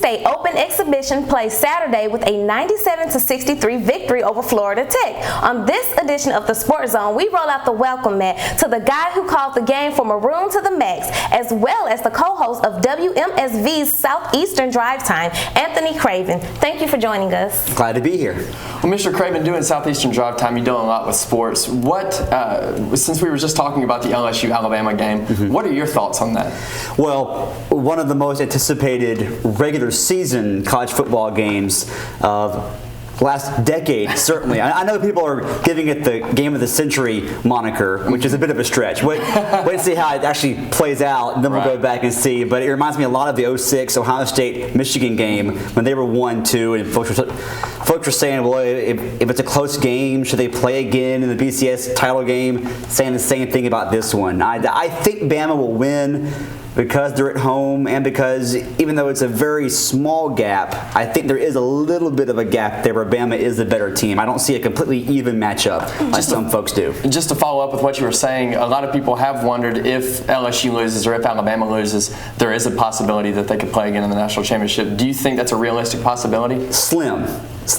State Open Exhibition played Saturday with a 97-63 victory over Florida Tech. On this edition of the Sports Zone, we roll out the welcome mat to the guy who called the game from Maroon to the Max, as well as the co-host of WMSV's Southeastern Drive Time, Anthony Craven. Thank you for joining us. Glad to be here. Well, Mr. Craven, doing Southeastern Drive Time, you're doing a lot with sports. Since we were just talking about the LSU-Alabama game, what are your thoughts on that? Well, one of the most anticipated regular season college football games of last decade, certainly. I know people are giving it the game of the century moniker, which is a bit of a stretch. Wait and see how it actually plays out, and then we'll go back and see. But it reminds me a lot of the 06 Ohio State-Michigan game when they were 1-2, and folks were saying, well, if it's a close game, should they play again in the BCS title game? Saying the same thing about this one. I think Bama will win because they're at home, and because even though it's a very small gap, I think there is a little bit of a gap there where Bama is the better team. I don't see a completely even matchup like some folks do. Just to follow up with what you were saying, a lot of people have wondered if LSU loses or if Alabama loses, there is a possibility that they could play again in the national championship. Do you think that's a realistic possibility? Slim.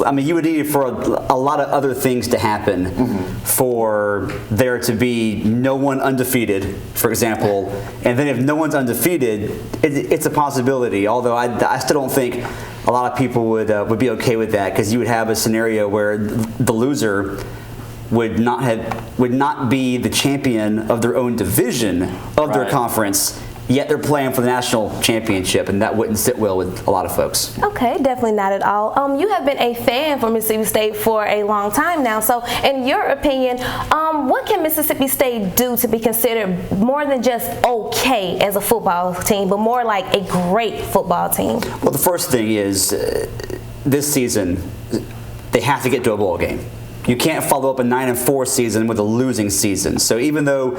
I mean, you would need for a lot of other things to happen for there to be no one undefeated, for example. And then if no one's undefeated, it's a possibility. Although I still don't think a lot of people would be okay with that, because you would have a scenario where the loser would not be the champion of their own division of their conference, yet they're playing for the national championship, and that wouldn't sit well with a lot of folks. Okay, definitely not at all. You have been a fan for Mississippi State for a long time now. So, in your opinion, what can Mississippi State do to be considered more than just okay as a football team, but more like a great football team? Well, the first thing is this season they have to get to a bowl game. You can't follow up a 9-4 season with a losing season. So even though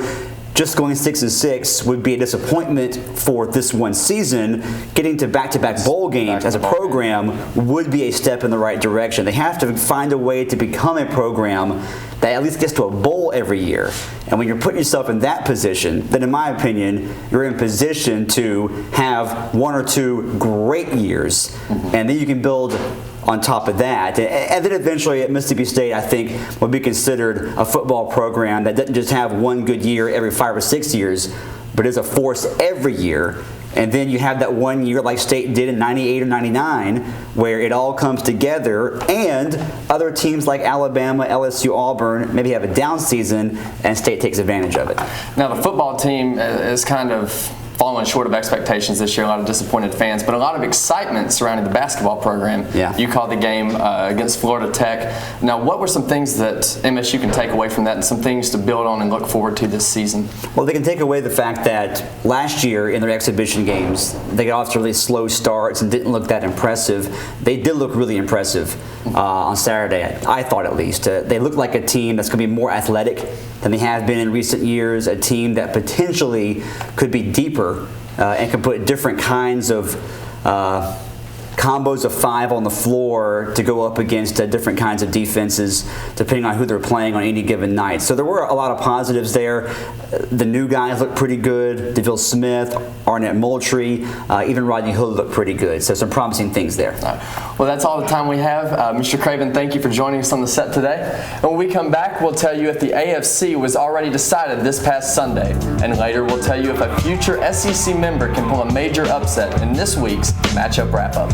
just going 6-6 would be a disappointment for this one season, getting to back-to-back bowl games as a program would be a step in the right direction. They have to find a way to become a program that at least gets to a bowl every year. And when you're putting yourself in that position, then in my opinion, you're in position to have one or two great years, and then you can build on top of that. And then eventually at Mississippi State, I think, will be considered a football program that doesn't just have one good year every 5 or 6 years, but is a force every year. And then you have that 1 year like State did in 98 or 99 where it all comes together, and other teams like Alabama, LSU, Auburn maybe have a down season and State takes advantage of it. Now the football team is kind of falling short of expectations this year. A lot of disappointed fans, but a lot of excitement surrounding the basketball program. Yeah. You called the game against Florida Tech. Now, what were some things that MSU can take away from that, and some things to build on and look forward to this season? Well, they can take away the fact that last year in their exhibition games, they got off to really slow starts and didn't look that impressive. They did look really impressive on Saturday, I thought at least. They looked like a team that's going to be more athletic than they have been in recent years, a team that potentially could be deeper and can put different kinds of combos of 5 on the floor to go up against different kinds of defenses depending on who they're playing on any given night. So there were a lot of positives there. The new guys looked pretty good. DeVille Smith, Arnett Moultrie, even Rodney Hood looked pretty good. So some promising things there. Well, that's all the time we have. Mr. Craven, thank you for joining us on the set today. And when we come back, we'll tell you if the AFC was already decided this past Sunday. And later, we'll tell you if a future SEC member can pull a major upset in this week's matchup wrap-up.